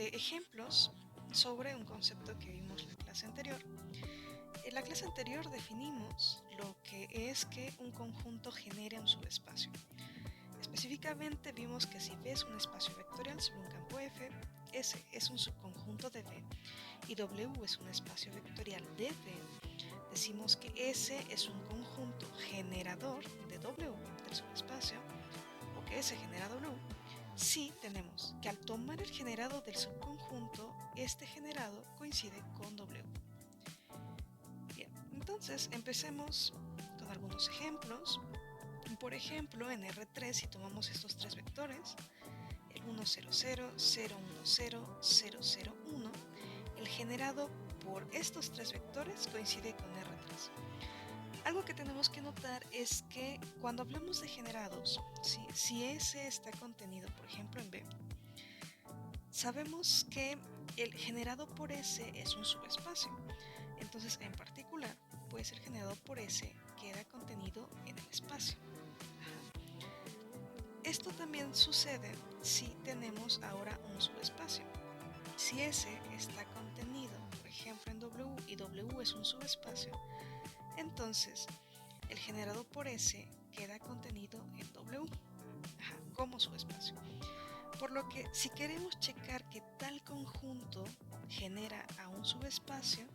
ejemplos sobre un concepto que vimos en la clase anterior. En la clase anterior definimos lo que es que un conjunto genere un subespacio. Específicamente vimos que si V es un espacio vectorial sobre un campo F, S es un subconjunto de V y W es un espacio vectorial de V, decimos que S es un conjunto generador de W del subespacio, o que S genera W, si tenemos que al tomar el generado del subconjunto, este generado coincide con W. Bien, entonces empecemos con algunos ejemplos. Por ejemplo, en R3, si tomamos estos tres vectores, el 1, 0, 0, 0, 1, 0, 0, 0, 1, el generado por estos tres vectores coincide con R3. Algo que tenemos que notar es que cuando hablamos de generados, si S está contenido, por ejemplo, en B, sabemos que el generado por S es un subespacio. Entonces, en particular, pues el generado por S queda contenido en el espacio. Esto también sucede si tenemos ahora un subespacio. Si S está contenido, por ejemplo, en W y W es un subespacio, entonces el generado por S queda contenido en W como subespacio. Por lo que si queremos checar que tal conjunto genera a un subespacio,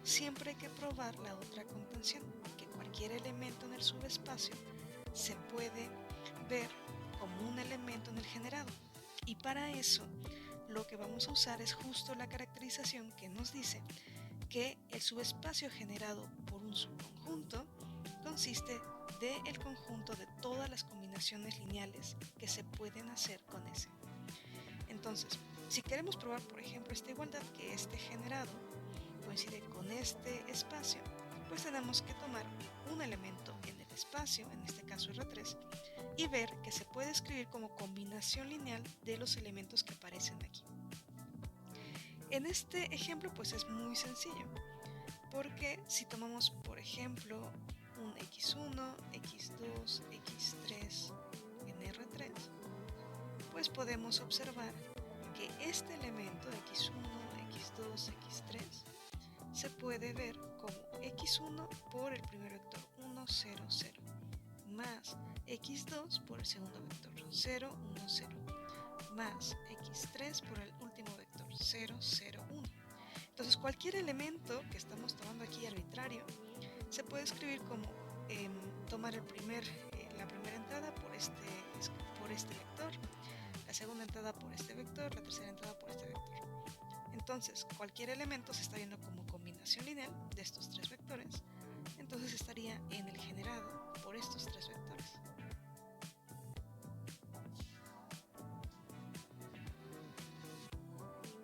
siempre hay que probar la otra contención, que cualquier elemento en el subespacio se puede ver como un elemento en el generado. Y para eso lo que vamos a usar es justo la caracterización que nos dice que el subespacio generado por un subconjunto consiste del conjunto de todas las combinaciones lineales que se pueden hacer con ese. Entonces, si queremos probar, por ejemplo, esta igualdad, que este generado coincide con este espacio, pues tenemos que tomar un elemento en el espacio, en este caso R3, y ver que se puede escribir como combinación lineal de los elementos que aparecen aquí. En este ejemplo pues es muy sencillo, porque si tomamos por ejemplo un x1, x2, x3 en R3, pues podemos observar que este elemento x1, x2, x3 se puede ver como x1 por el primer vector 1, 0, 0, más x2 por el segundo vector 0, 1, 0, más x3 por el último vector 0, 0, 1. Entonces cualquier elemento que estamos tomando aquí arbitrario se puede escribir como tomar la primera entrada por este vector, la segunda entrada por este vector, la tercera entrada por este vector. Entonces cualquier elemento se está viendo como combinación lineal de estos tres vectores, entonces estaría en el generado por estos tres vectores.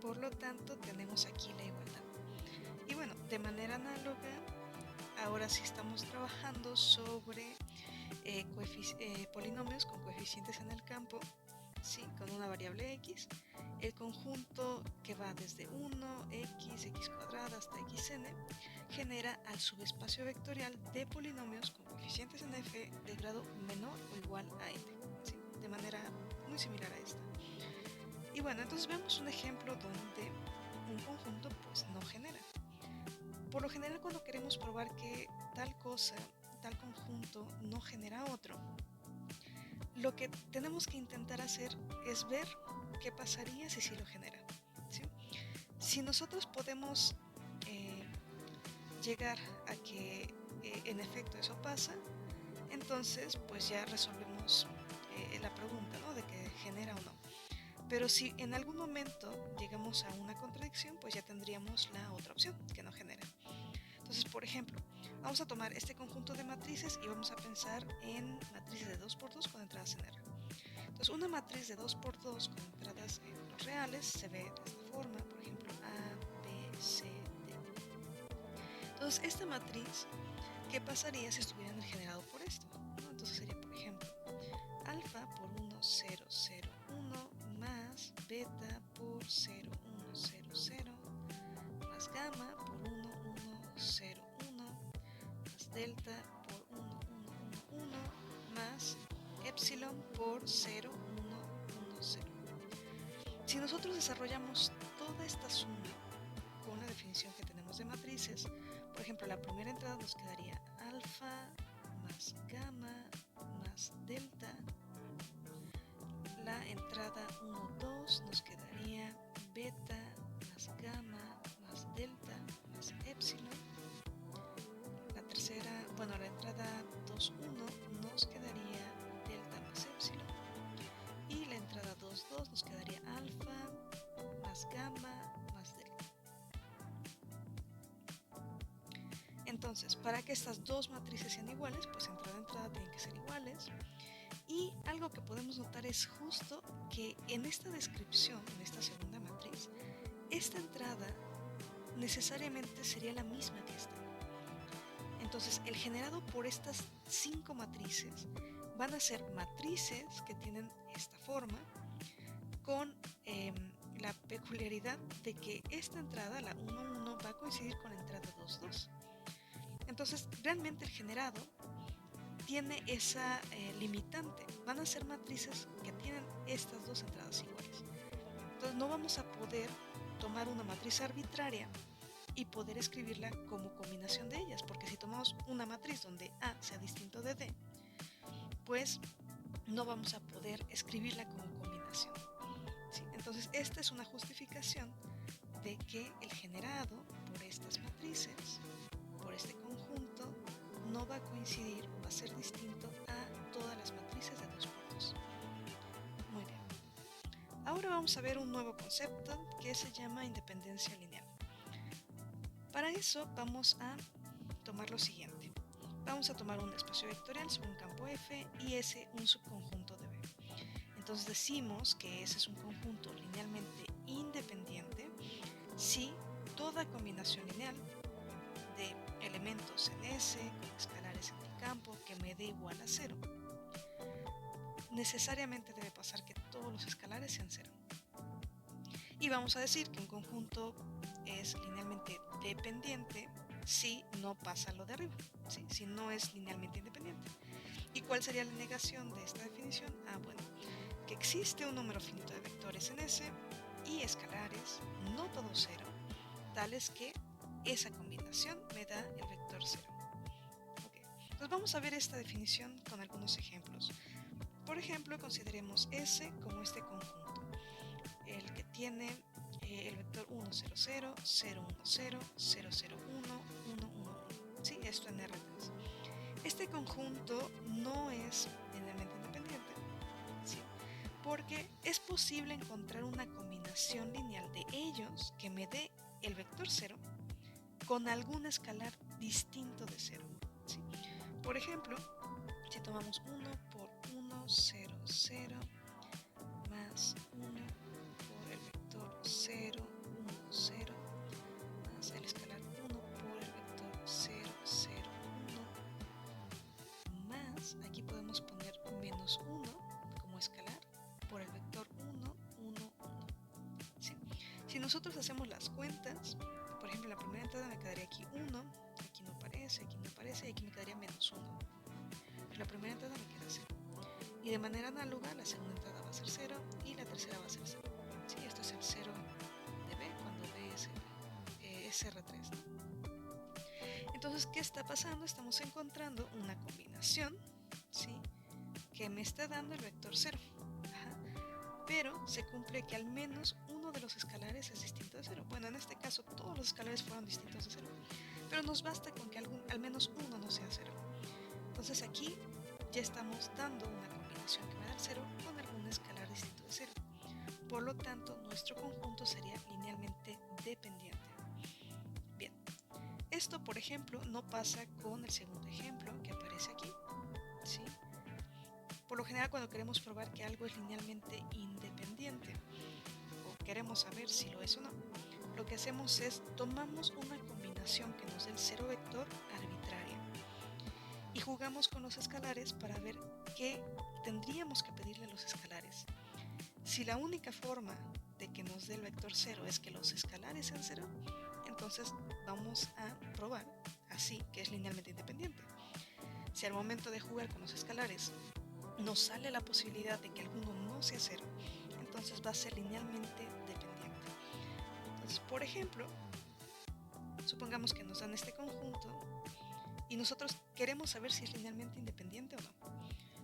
Por lo tanto, tenemos aquí la igualdad. Y bueno, de manera análoga, ahora sí estamos trabajando sobre polinomios con coeficientes en el campo, ¿sí? Con una variable x. El conjunto que va desde 1, x cuadrada hasta xn genera al subespacio vectorial de polinomios con coeficientes en f de grado menor o igual a n, ¿sí? De manera muy similar a esta. Y bueno, entonces veamos un ejemplo donde un conjunto pues no genera. Por lo general, cuando queremos probar que tal conjunto no genera otro, lo que tenemos que intentar hacer es ver qué pasaría si sí lo genera, ¿sí? Si nosotros podemos llegar a que en efecto eso pasa, entonces pues ya resolvemos la pregunta, ¿no? De que genera o no. Pero si en algún momento llegamos a una contradicción, pues ya tendríamos la otra opción, que no genera. Entonces, por ejemplo, vamos a tomar este conjunto de matrices y vamos a pensar en matrices de 2×2 con entradas en R. Entonces, una matriz de 2×2 con entradas en los reales se ve de esta forma, por ejemplo, A, B, C, D. Entonces, esta matriz, ¿qué pasaría si estuviera en el generado por esto? ¿No? Entonces sería, por ejemplo, alfa por 1, 0, 0, 1 más beta por 0, 1, 0, 0 más gamma por 1, 1, 0, 1 más delta por 1, 1, 1, 1 más epsilon por 0, 1, 1, 0. Si nosotros desarrollamos toda esta suma con la definición que tenemos de matrices, por ejemplo, la primera entrada nos quedaría alfa más gamma más delta. La entrada 1, 2 nos quedaría beta más gamma más delta más epsilon. La tercera, la entrada 2, 1 nos quedaría delta más epsilon. Y la entrada 2, 2 nos quedaría alfa más gamma más delta. Entonces, para que estas dos matrices sean iguales, pues entrada a entrada tienen que ser iguales. Y algo que podemos notar es justo que en esta descripción, en esta segunda matriz, esta entrada necesariamente sería la misma que esta. Entonces, el generado por estas 5 matrices van a ser matrices que tienen esta forma, con la peculiaridad de que esta entrada, la 1, 1, va a coincidir con la entrada 2, 2. Entonces, realmente el generado tiene esa limitante. Van a ser matrices que tienen estas dos entradas iguales. Entonces no vamos a poder tomar una matriz arbitraria y poder escribirla como combinación de ellas, porque si tomamos una matriz donde A sea distinto de D, pues no vamos a poder escribirla como combinación. ¿Sí? Entonces esta es una justificación de que el generado por estas matrices, por este conjunto, no va a coincidir o va a ser distinto a todas las matrices de 2x2. Muy bien. Ahora vamos a ver un nuevo concepto que se llama independencia lineal. Para eso vamos a tomar lo siguiente. Vamos a tomar un espacio vectorial sobre un campo F y S un subconjunto de B. Entonces decimos que S es un conjunto linealmente independiente si toda combinación lineal de elementos en S con escalares en el campo que me dé igual a 0, necesariamente debe pasar que todos los escalares sean 0. Y vamos a decir que un conjunto es linealmente dependiente si no pasa lo de arriba, ¿sí? Si no es linealmente independiente. ¿Y cuál sería la negación de esta definición? Que existe un número finito de vectores en S y escalares, no todo 0, tales que esa combinación me da el vector 0. Okay. Entonces vamos a ver esta definición con algunos ejemplos. Por ejemplo, consideremos S como este conjunto, el que tiene el vector 1, 0, 0, 0, 1, 0, 0, 0, 1, 1, 1, 1. ¿Sí? Esto en R3. Este conjunto no es linealmente independiente, ¿sí? Porque es posible encontrar una combinación lineal de ellos que me dé el vector 0 con algún escalar distinto de 0. ¿Sí? Por ejemplo, si tomamos 1 por 1, 0, 0, más 1 por el vector 0, 1, 0, más el escalar 1 por el vector 0, 0, 1, más, aquí podemos poner menos 1 como escalar por el vector 1, 1, 1. ¿Sí? Si nosotros hacemos las cuentas, por ejemplo, la primera entrada me quedaría aquí 1, aquí no aparece, y aquí me quedaría menos 1. Pero la primera entrada me queda 0. Y de manera análoga, la segunda entrada va a ser 0 y la tercera va a ser 0. ¿Sí? Esto es el 0 de B cuando B es R3, ¿no? Entonces, ¿qué está pasando? Estamos encontrando una combinación, ¿sí?, que me está dando el vector 0. Pero se cumple que al menos uno de los escalares es distinto de 0. Bueno, en este caso todos los escalares fueron distintos de 0, pero nos basta con que al menos uno no sea 0. Entonces aquí ya estamos dando una combinación que me da el 0 con algún escalar distinto de 0. Por lo tanto, nuestro conjunto sería linealmente dependiente. Bien, esto por ejemplo no pasa con el segundo ejemplo que aparece aquí, ¿sí? Por lo general, cuando queremos probar que algo es linealmente independiente o queremos saber si lo es o no, lo que hacemos es tomamos una combinación que nos dé el 0 vector arbitraria y jugamos con los escalares para ver qué tendríamos que pedirle a los escalares. Si la única forma de que nos dé el vector 0 es que los escalares sean 0, entonces vamos a probar así que es linealmente independiente. Si al momento de jugar con los escalares nos sale la posibilidad de que alguno no sea 0, entonces va a ser linealmente dependiente. Entonces, por ejemplo, supongamos que nos dan este conjunto y nosotros queremos saber si es linealmente independiente o no.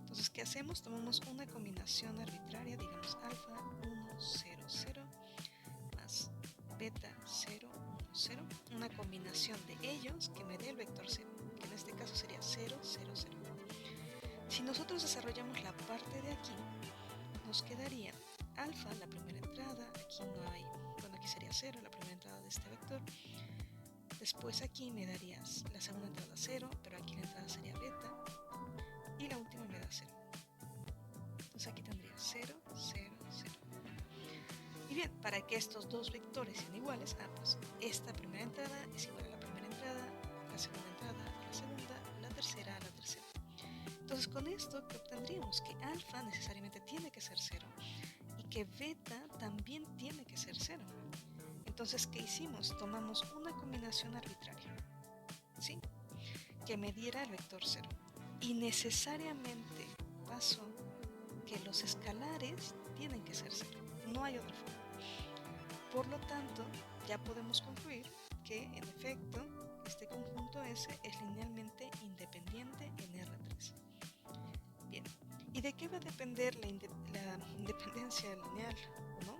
Entonces, ¿qué hacemos? Tomamos una combinación arbitraria, digamos alfa 1, 0, 0, más beta 0, 1, 0, una combinación de ellos que me dé el vector 0, que en este caso sería 0, 0, 0. Si nosotros desarrollamos la parte de aquí, nos quedaría alfa, la primera entrada, aquí no hay, bueno, aquí sería 0, la primera entrada de este vector. Después aquí me darías la segunda entrada 0, pero aquí la entrada sería beta. Y la última me da 0. Entonces aquí tendría 0, 0, 0. Y bien, para que estos dos vectores sean iguales, pues esta primera entrada es igual a la primera entrada, la segunda entrada a la segunda, la tercera a la tercera. Entonces con esto que obtendríamos que alfa necesariamente tiene que ser 0 y que beta también tiene que ser 0. Entonces, ¿qué hicimos? Tomamos una combinación arbitraria, ¿sí? Que me diera el vector 0. Y necesariamente pasó que los escalares tienen que ser 0. No hay otra forma. Por lo tanto, ya podemos concluir que, en efecto, este conjunto S es linealmente independiente en R3. Bien, ¿y de qué va a depender la independencia lineal o no?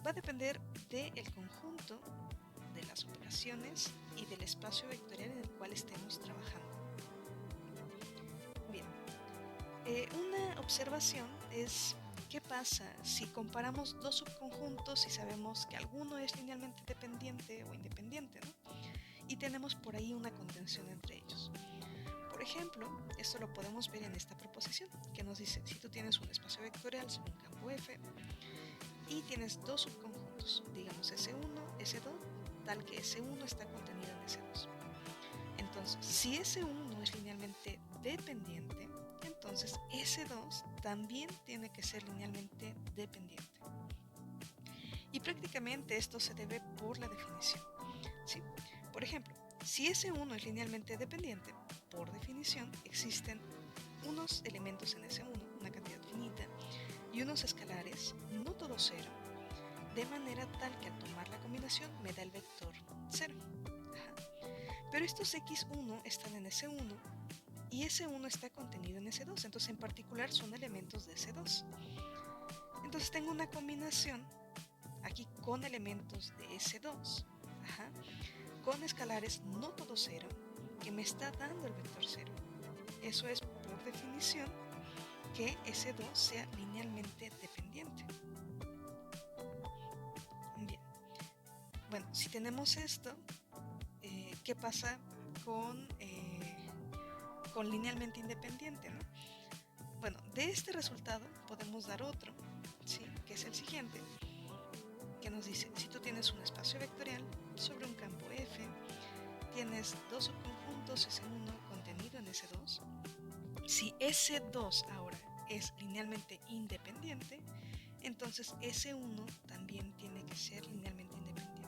Va a depender del conjunto de las operaciones y del espacio vectorial en el cual estemos trabajando. Bien, una observación es qué pasa si comparamos dos subconjuntos y sabemos que alguno es linealmente dependiente o independiente, ¿no? Y tenemos por ahí una contención entre ellos. Por ejemplo, esto lo podemos ver en esta proposición que nos dice, si tú tienes un espacio vectorial sobre un campo F y tienes dos subconjuntos, digamos S1, S2, tal que S1 está contenido en S2. Entonces, si S1 es linealmente dependiente, entonces S2 también tiene que ser linealmente dependiente. Y prácticamente esto se debe por la definición, ¿sí? Por ejemplo, si S1 es linealmente dependiente, por definición existen unos elementos en S1, una cantidad finita, y unos escalares, no todos 0, de manera tal que al tomar la combinación me da el vector 0. Pero estos x1 están en S1 y S1 está contenido en S2, entonces en particular son elementos de S2. Entonces tengo una combinación aquí con elementos de S2, con escalares no todos 0, que me está dando el vector 0. Eso es por definición que S2 sea linealmente dependiente. Bien, bueno, si tenemos esto, ¿qué pasa con linealmente independiente, ¿no? Bueno, de este resultado podemos dar otro, ¿sí? Que es el siguiente, que nos dice, si tú tienes un espacio vectorial sobre un campo F, tienes dos subconjuntos S1 contenido en S2, si S2 ahora es linealmente independiente, entonces S1 también tiene que ser linealmente independiente.